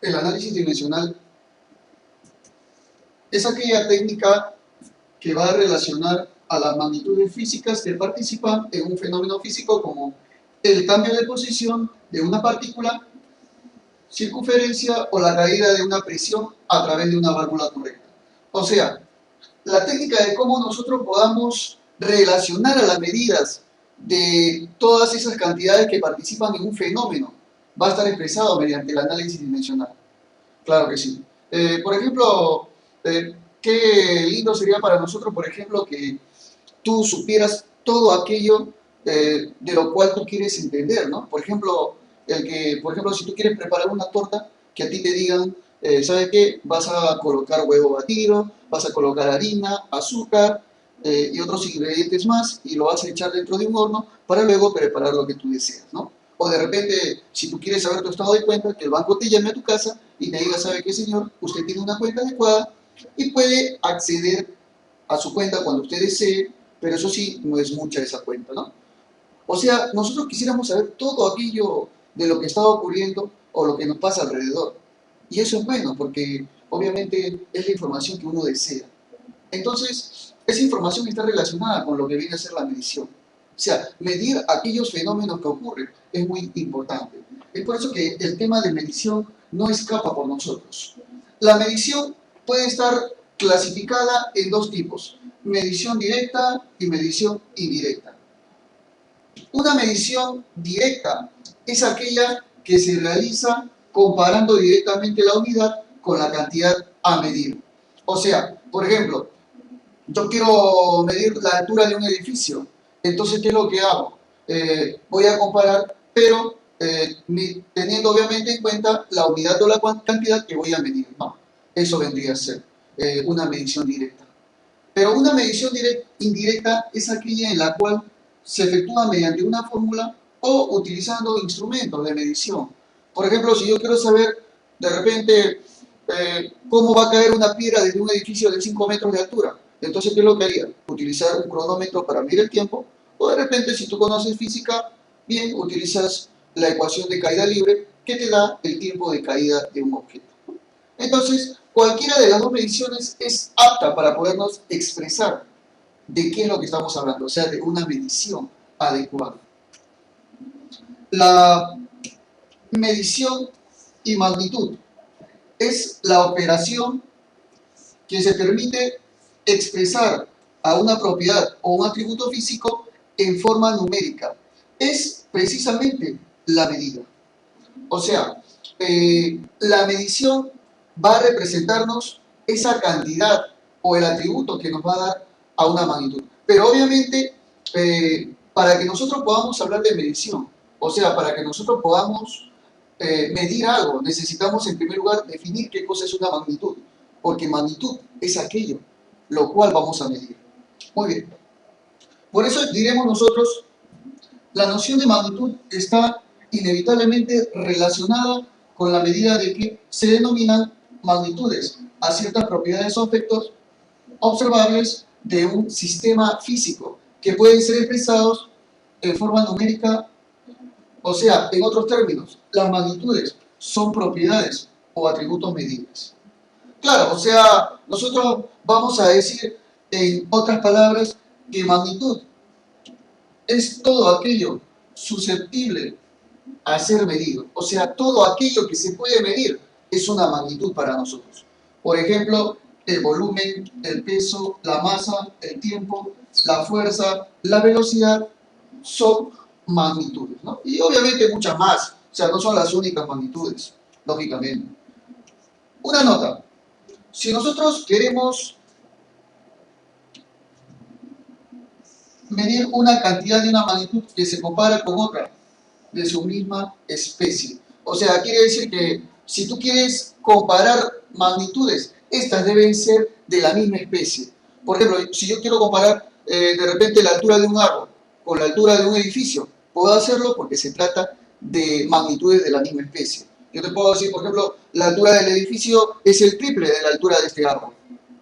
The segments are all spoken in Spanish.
El análisis dimensional es aquella técnica que va a relacionar a las magnitudes físicas que participan en un fenómeno físico como el cambio de posición de una partícula, circunferencia o la caída de una presión a través de una válvula correcta. O sea, la técnica de cómo nosotros podamos relacionar a las medidas de todas esas cantidades que participan en un fenómeno va a estar expresado mediante el análisis dimensional. Claro que sí. Por ejemplo, qué lindo sería para nosotros, por ejemplo, que tú supieras todo aquello de lo cual tú quieres entender, ¿no? Por ejemplo, si tú quieres preparar una torta, que a ti te digan, ¿sabes qué? Vas a colocar huevo batido, vas a colocar harina, azúcar y otros ingredientes más y lo vas a echar dentro de un horno para luego preparar lo que tú deseas, ¿no? O de repente, si tú quieres saber tu estado de cuenta, que el banco te llame a tu casa y te diga, ¿sabe qué, señor? Usted tiene una cuenta adecuada y puede acceder a su cuenta cuando usted desee, pero eso sí, no es mucha esa cuenta, ¿no? O sea, nosotros quisiéramos saber todo aquello de lo que está ocurriendo o lo que nos pasa alrededor. Y eso es bueno, porque obviamente es la información que uno desea. Entonces, esa información está relacionada con lo que viene a ser la medición. O sea, medir aquellos fenómenos que ocurren es muy importante. Es por eso que el tema de medición no escapa por nosotros. La medición puede estar clasificada en dos tipos: medición directa y medición indirecta. Una medición directa es aquella que se realiza comparando directamente la unidad con la cantidad a medir. O sea, por ejemplo, yo quiero medir la altura de un edificio, entonces, ¿qué es lo que hago? Voy a comparar, pero teniendo obviamente en cuenta la unidad o la cantidad que voy a medir, ¿no? Eso vendría a ser una medición directa. Pero una medición indirecta es aquella en la cual se efectúa mediante una fórmula o utilizando instrumentos de medición. Por ejemplo, si yo quiero saber de repente cómo va a caer una piedra desde un edificio de 5 metros de altura, entonces, ¿qué es lo que haría? Utilizar un cronómetro para medir el tiempo, o de repente, si tú conoces física, bien, utilizas la ecuación de caída libre que te da el tiempo de caída de un objeto. Entonces, cualquiera de las dos mediciones es apta para podernos expresar de qué es lo que estamos hablando, o sea, de una medición adecuada. La medición y magnitud es la operación que se permite expresar a una propiedad o un atributo físico en forma numérica. Es precisamente la medida. O sea, la medición va a representarnos esa cantidad o el atributo que nos va a dar a una magnitud. Pero obviamente, para que nosotros podamos hablar de medición, o sea, para que nosotros podamos medir algo, necesitamos en primer lugar definir qué cosa es una magnitud, porque magnitud es aquello lo cual vamos a medir. Muy bien. Por eso diremos nosotros, la noción de magnitud está inevitablemente relacionada con la medida de que se denominan magnitudes a ciertas propiedades o efectos observables de un sistema físico que pueden ser expresados en forma numérica, o sea, en otros términos, las magnitudes son propiedades o atributos medibles. Claro, o sea, nosotros vamos a decir, en otras palabras, que magnitud es todo aquello susceptible a ser medido. O sea, todo aquello que se puede medir es una magnitud para nosotros. Por ejemplo, el volumen, el peso, la masa, el tiempo, la fuerza, la velocidad son magnitudes, ¿no? Y obviamente muchas más. O sea, no son las únicas magnitudes, lógicamente. Una nota. Si nosotros queremos medir una cantidad de una magnitud que se compara con otra de su misma especie, o sea, quiere decir que si tú quieres comparar magnitudes, estas deben ser de la misma especie. Por ejemplo, si yo quiero comparar de repente la altura de un árbol con la altura de un edificio, puedo hacerlo porque se trata de magnitudes de la misma especie. Yo te puedo decir, por ejemplo, la altura del edificio es el triple de la altura de este árbol.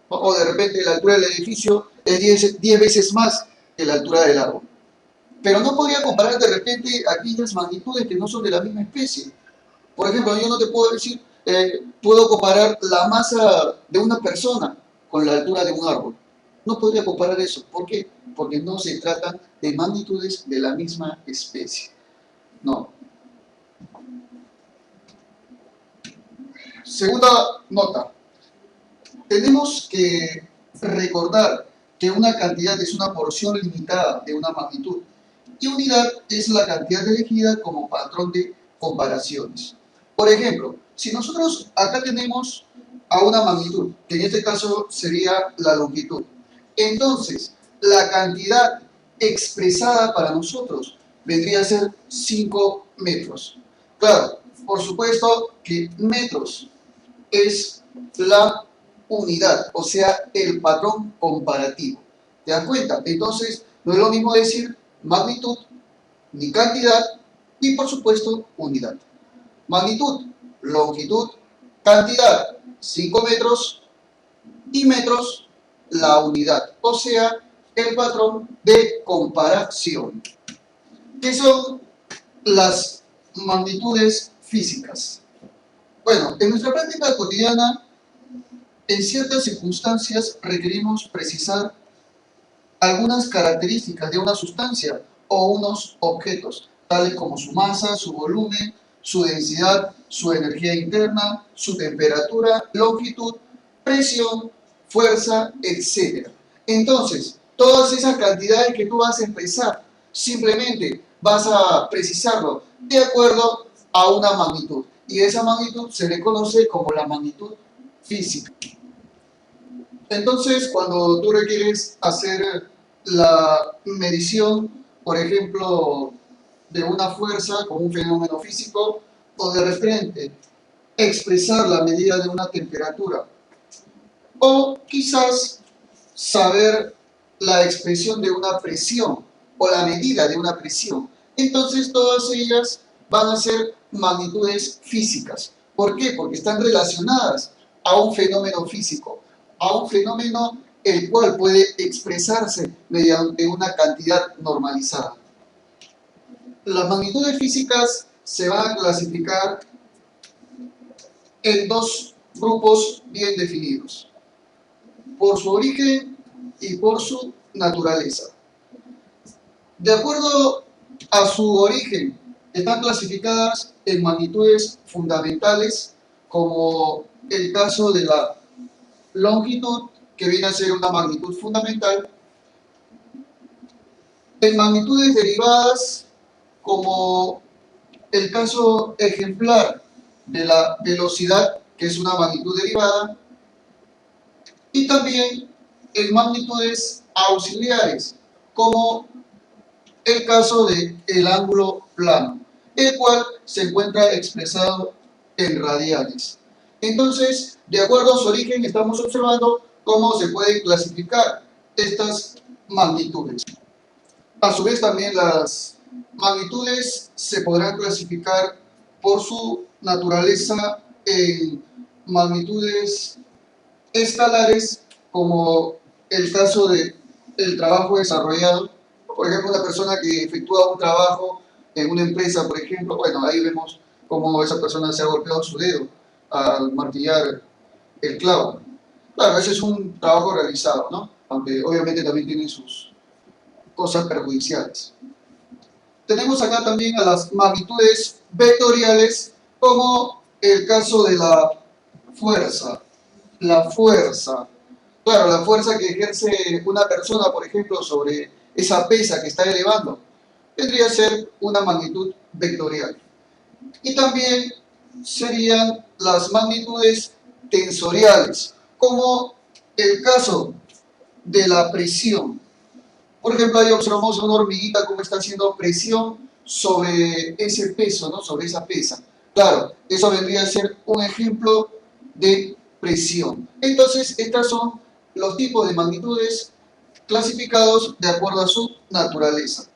O de repente la altura del edificio es 10 veces más que la altura del árbol. Pero no podría comparar de repente aquellas magnitudes que no son de la misma especie. Por ejemplo, yo no te puedo decir Puedo comparar la masa de una persona con la altura de un árbol. No podría comparar eso. ¿Por qué? Porque no se tratan de magnitudes de la misma especie. No. Segunda nota. Tenemos que recordar que una cantidad es una porción limitada de una magnitud y unidad es la cantidad elegida como patrón de comparaciones. Por ejemplo, si nosotros acá tenemos a una magnitud, que en este caso sería la longitud, entonces la cantidad expresada para nosotros vendría a ser 5 metros. Claro, por supuesto que metros es la unidad, o sea, el patrón comparativo. ¿Te das cuenta? Entonces, no es lo mismo decir magnitud, ni cantidad, y por supuesto, unidad. Magnitud, longitud, cantidad, 5 metros, y metros, la unidad, o sea, el patrón de comparación. ¿Qué son las magnitudes físicas? Bueno, en nuestra práctica cotidiana, en ciertas circunstancias requerimos precisar algunas características de una sustancia o unos objetos, tales como su masa, su volumen, su densidad, su energía interna, su temperatura, longitud, presión, fuerza, etc. Entonces, todas esas cantidades que tú vas a expresar, simplemente vas a precisarlo de acuerdo a una magnitud. Y esa magnitud se le conoce como la magnitud física. Entonces, cuando tú requieres hacer la medición, por ejemplo, de una fuerza como un fenómeno físico, o de repente expresar la medida de una temperatura, o quizás saber la expresión de una presión, o la medida de una presión, entonces todas ellas van a ser magnitudes físicas. ¿Por qué? Porque están relacionadas a un fenómeno físico, a un fenómeno el cual puede expresarse mediante una cantidad normalizada. Las magnitudes físicas se van a clasificar en dos grupos bien definidos, por su origen y por su naturaleza. De acuerdo a su origen, están clasificadas en magnitudes fundamentales, como el caso de la longitud, que viene a ser una magnitud fundamental, en magnitudes derivadas, como el caso ejemplar de la velocidad, que es una magnitud derivada, y también en magnitudes auxiliares, como el caso del ángulo plano, el cual se encuentra expresado en radianes. Entonces, de acuerdo a su origen, estamos observando cómo se pueden clasificar estas magnitudes. A su vez, también las magnitudes se podrán clasificar por su naturaleza en magnitudes escalares, como el caso del trabajo desarrollado. Por ejemplo, una persona que efectúa un trabajo en una empresa, por ejemplo, bueno, ahí vemos cómo esa persona se ha golpeado su dedo al martillar el clavo. Claro, ese es un trabajo realizado, ¿no? Aunque obviamente también tiene sus cosas perjudiciales. Tenemos acá también a las magnitudes vectoriales, como el caso de la fuerza. La fuerza. Claro, la fuerza que ejerce una persona, por ejemplo, sobre esa pesa que está elevando, vendría a ser una magnitud vectorial. Y también serían las magnitudes tensoriales, como el caso de la presión. Por ejemplo, ahí observamos a una hormiguita cómo está haciendo presión sobre ese peso, ¿no? Sobre esa pesa. Claro, eso vendría a ser un ejemplo de presión. Entonces, estos son los tipos de magnitudes clasificados de acuerdo a su naturaleza.